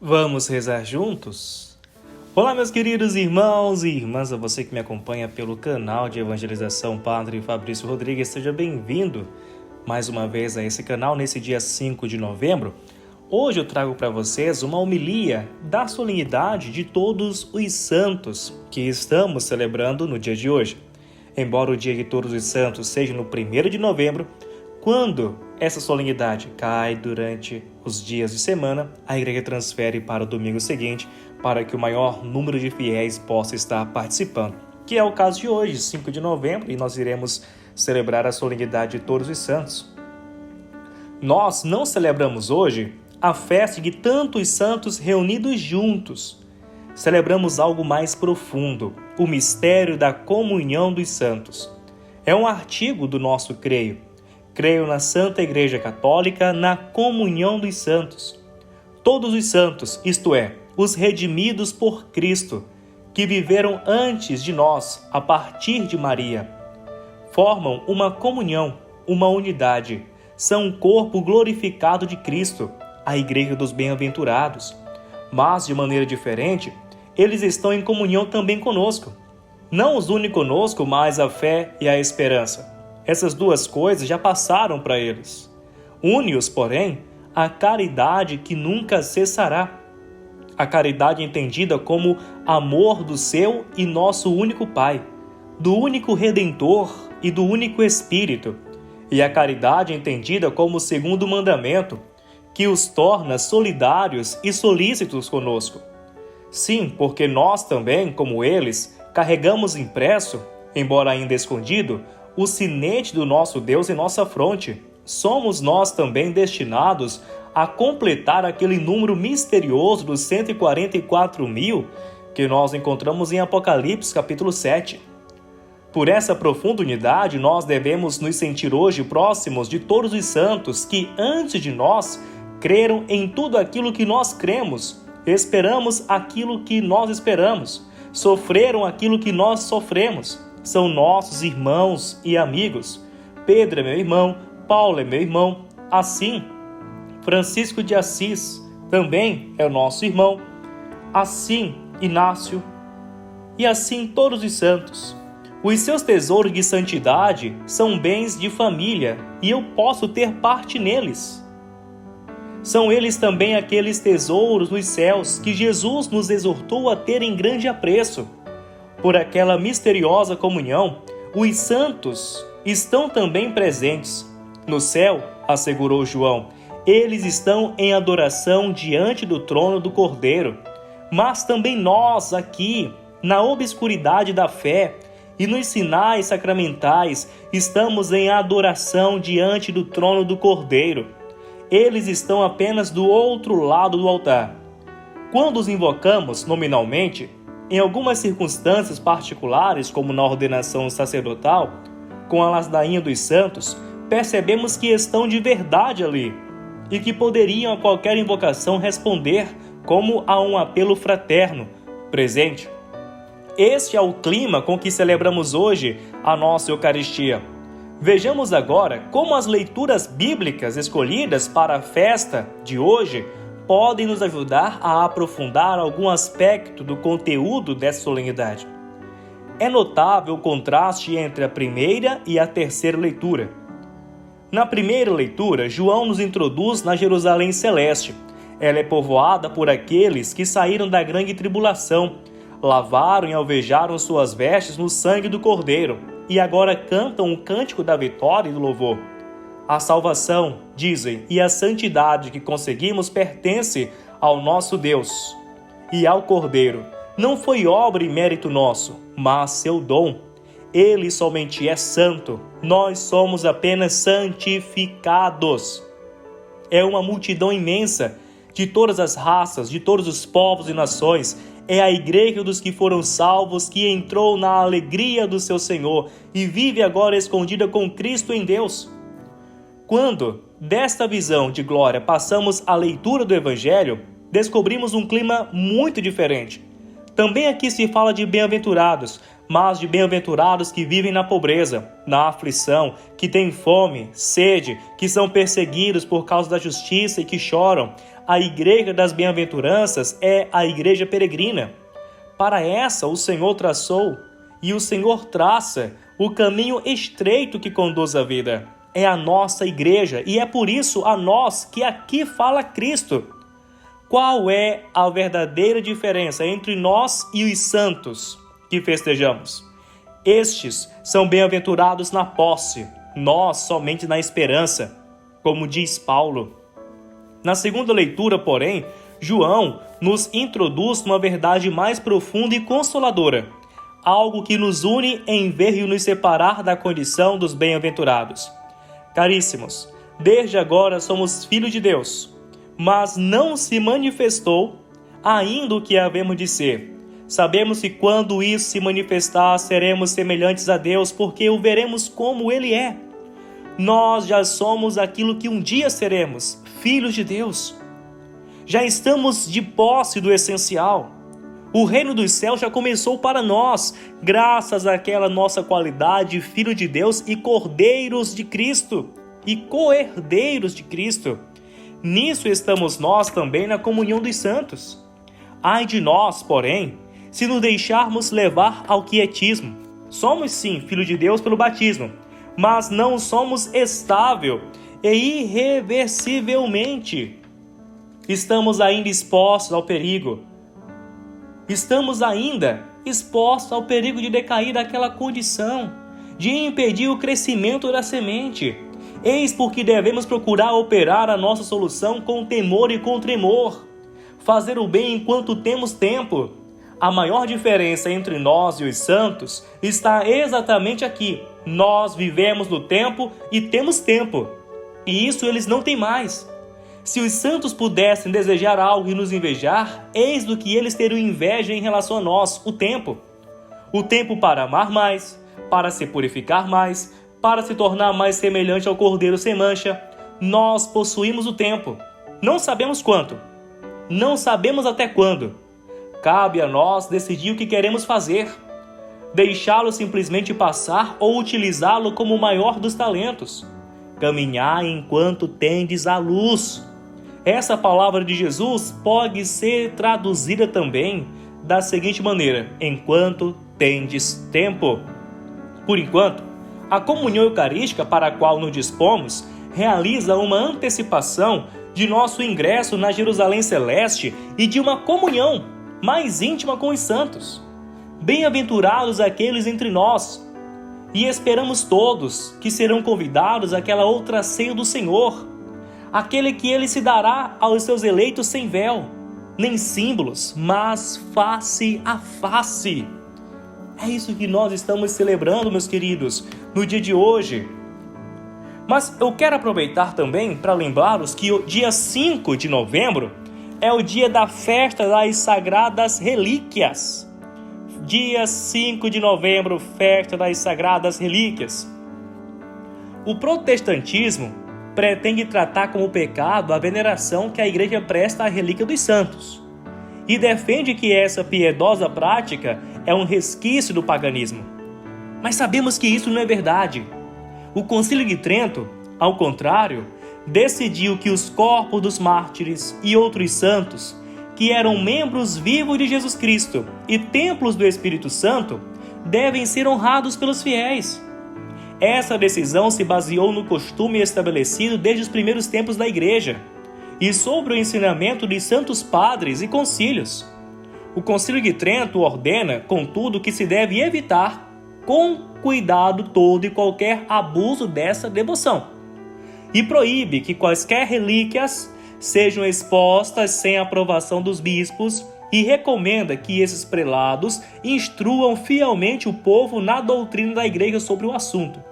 Vamos rezar juntos? Olá, meus queridos irmãos e irmãs, a você que me acompanha pelo canal de evangelização Padre Fabrício Rodrigues, seja bem-vindo mais uma vez a esse canal nesse dia 5 de novembro. Hoje eu trago para vocês uma homilia da solenidade de todos os santos que estamos celebrando no dia de hoje. Embora o dia de todos os santos seja no 1º de novembro, quando essa solenidade cai durante os dias de semana, a igreja transfere para o domingo seguinte para que o maior número de fiéis possa estar participando, que é o caso de hoje, 5 de novembro, e nós iremos celebrar a solenidade de todos os santos. Nós não celebramos hoje a festa de tantos santos reunidos juntos. Celebramos algo mais profundo, o mistério da comunhão dos santos. É um artigo do nosso creio. Creio na Santa Igreja Católica, na comunhão dos santos. Todos os santos, isto é, os redimidos por Cristo, que viveram antes de nós, a partir de Maria, formam uma comunhão, uma unidade. São um corpo glorificado de Cristo, a Igreja dos Bem-aventurados. Mas, de maneira diferente, eles estão em comunhão também conosco. Não os une conosco, mas a fé e a esperança. Essas duas coisas já passaram para eles. Une-os, porém, a caridade que nunca cessará. A caridade entendida como amor do seu e nosso único Pai, do único Redentor e do único Espírito. E a caridade entendida como o segundo mandamento, que os torna solidários e solícitos conosco. Sim, porque nós também, como eles, carregamos impresso, embora ainda escondido, o sinete do nosso Deus em nossa fronte. Somos nós também destinados a completar aquele número misterioso dos 144.000 que nós encontramos em Apocalipse capítulo 7. Por essa profunda unidade, nós devemos nos sentir hoje próximos de todos os santos que, antes de nós, creram em tudo aquilo que nós cremos, esperamos aquilo que nós esperamos, sofreram aquilo que nós sofremos. São nossos irmãos e amigos. Pedro é meu irmão, Paulo é meu irmão. Assim, Francisco de Assis também é o nosso irmão. Assim, Inácio. E assim todos os santos. Os seus tesouros de santidade são bens de família e eu posso ter parte neles. São eles também aqueles tesouros nos céus que Jesus nos exortou a ter em grande apreço. Por aquela misteriosa comunhão, os santos estão também presentes. No céu, assegurou João, eles estão em adoração diante do trono do Cordeiro. Mas também nós, aqui, na obscuridade da fé e nos sinais sacramentais, estamos em adoração diante do trono do Cordeiro. Eles estão apenas do outro lado do altar. Quando os invocamos nominalmente, em algumas circunstâncias particulares, como na ordenação sacerdotal, com a ladainha dos santos, percebemos que estão de verdade ali e que poderiam a qualquer invocação responder como a um apelo fraterno, presente. Este é o clima com que celebramos hoje a nossa Eucaristia. Vejamos agora como as leituras bíblicas escolhidas para a festa de hoje podem nos ajudar a aprofundar algum aspecto do conteúdo dessa solenidade. É notável o contraste entre a primeira e a terceira leitura. Na primeira leitura, João nos introduz na Jerusalém Celeste. Ela é povoada por aqueles que saíram da grande tribulação, lavaram e alvejaram suas vestes no sangue do Cordeiro e agora cantam o cântico da vitória e do louvor. A salvação, dizem, e a santidade que conseguimos pertence ao nosso Deus e ao Cordeiro. Não foi obra e mérito nosso, mas seu dom. Ele somente é santo, nós somos apenas santificados. É uma multidão imensa, de todas as raças, de todos os povos e nações. É a igreja dos que foram salvos, que entrou na alegria do seu Senhor e vive agora escondida com Cristo em Deus. Quando, desta visão de glória, passamos à leitura do Evangelho, descobrimos um clima muito diferente. Também aqui se fala de bem-aventurados, mas de bem-aventurados que vivem na pobreza, na aflição, que têm fome, sede, que são perseguidos por causa da justiça e que choram. A igreja das bem-aventuranças é a igreja peregrina. Para essa o Senhor traçou e o Senhor traça o caminho estreito que conduz à vida. É a nossa igreja e é por isso a nós que aqui fala Cristo. Qual é a verdadeira diferença entre nós e os santos que festejamos? Estes são bem-aventurados na posse, nós somente na esperança, como diz Paulo. Na segunda leitura, porém, João nos introduz uma verdade mais profunda e consoladora, algo que nos une em vez de nos separar da condição dos bem-aventurados. Caríssimos, desde agora somos filhos de Deus, mas não se manifestou ainda o que havemos de ser. Sabemos que quando isso se manifestar, seremos semelhantes a Deus, porque o veremos como Ele é. Nós já somos aquilo que um dia seremos, filhos de Deus. Já estamos de posse do essencial. O reino dos céus já começou para nós, graças àquela nossa qualidade, filho de Deus e cordeiros de Cristo, e co-herdeiros de Cristo. Nisso estamos nós também na comunhão dos santos. Ai de nós, porém, se nos deixarmos levar ao quietismo. Somos sim filho de Deus pelo batismo, mas não somos estável e irreversivelmente. Estamos ainda expostos ao perigo. Estamos ainda expostos ao perigo de decair daquela condição, de impedir o crescimento da semente. Eis porque devemos procurar operar a nossa solução com temor e com tremor. Fazer o bem enquanto temos tempo. A maior diferença entre nós e os santos está exatamente aqui. Nós vivemos no tempo e temos tempo. E isso eles não têm mais. Se os santos pudessem desejar algo e nos invejar, eis do que eles teriam inveja em relação a nós, o tempo. O tempo para amar mais, para se purificar mais, para se tornar mais semelhante ao Cordeiro sem mancha. Nós possuímos o tempo. Não sabemos quanto. Não sabemos até quando. Cabe a nós decidir o que queremos fazer. Deixá-lo simplesmente passar ou utilizá-lo como o maior dos talentos. Caminhar enquanto tendes a luz. Essa palavra de Jesus pode ser traduzida também da seguinte maneira: enquanto tendes tempo. Por enquanto, a comunhão eucarística para a qual nos dispomos realiza uma antecipação de nosso ingresso na Jerusalém Celeste e de uma comunhão mais íntima com os santos. Bem-aventurados aqueles entre nós, e esperamos todos que serão convidados àquela outra ceia do Senhor, aquele que Ele se dará aos seus eleitos sem véu, nem símbolos, mas face a face. É isso que nós estamos celebrando, meus queridos, no dia de hoje. Mas eu quero aproveitar também para lembrá-los que o dia 5 de novembro é o dia da festa das Sagradas Relíquias. Dia 5 de novembro, festa das Sagradas Relíquias. O protestantismo pretende tratar como pecado a veneração que a igreja presta à relíquia dos santos e defende que essa piedosa prática é um resquício do paganismo. Mas sabemos que isso não é verdade. O Concílio de Trento, ao contrário, decidiu que os corpos dos mártires e outros santos, que eram membros vivos de Jesus Cristo e templos do Espírito Santo, devem ser honrados pelos fiéis. Essa decisão se baseou no costume estabelecido desde os primeiros tempos da Igreja e sobre o ensinamento dos santos padres e concílios. O Concílio de Trento ordena, contudo, que se deve evitar com cuidado todo e qualquer abuso dessa devoção e proíbe que quaisquer relíquias sejam expostas sem aprovação dos bispos e recomenda que esses prelados instruam fielmente o povo na doutrina da igreja sobre o assunto.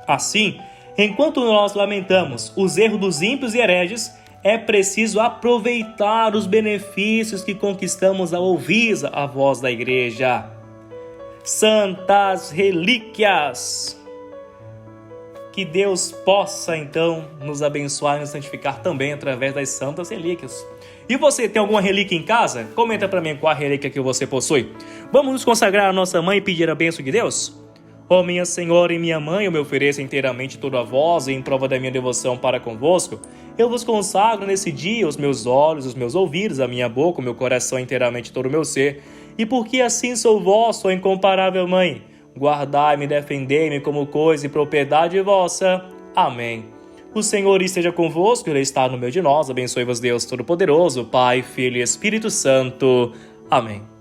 Assim, enquanto nós lamentamos os erros dos ímpios e hereges, é preciso aproveitar os benefícios que conquistamos ao ouvir a voz da igreja. Santas relíquias! Que Deus possa, então, nos abençoar e nos santificar também através das santas relíquias. E você tem alguma relíquia em casa? Comenta para mim qual a relíquia que você possui. Vamos nos consagrar à nossa mãe e pedir a bênção de Deus? Ó minha Senhora e minha Mãe, eu me ofereço inteiramente todo a vós, e em prova da minha devoção para convosco, eu vos consagro nesse dia os meus olhos, os meus ouvidos, a minha boca, o meu coração, inteiramente todo o meu ser, e porque assim sou vossa, ó incomparável Mãe, guardai-me e defendei-me como coisa e propriedade vossa. Amém. O Senhor esteja convosco, Ele está no meio de nós. Abençoe-vos Deus Todo-Poderoso, Pai, Filho e Espírito Santo. Amém.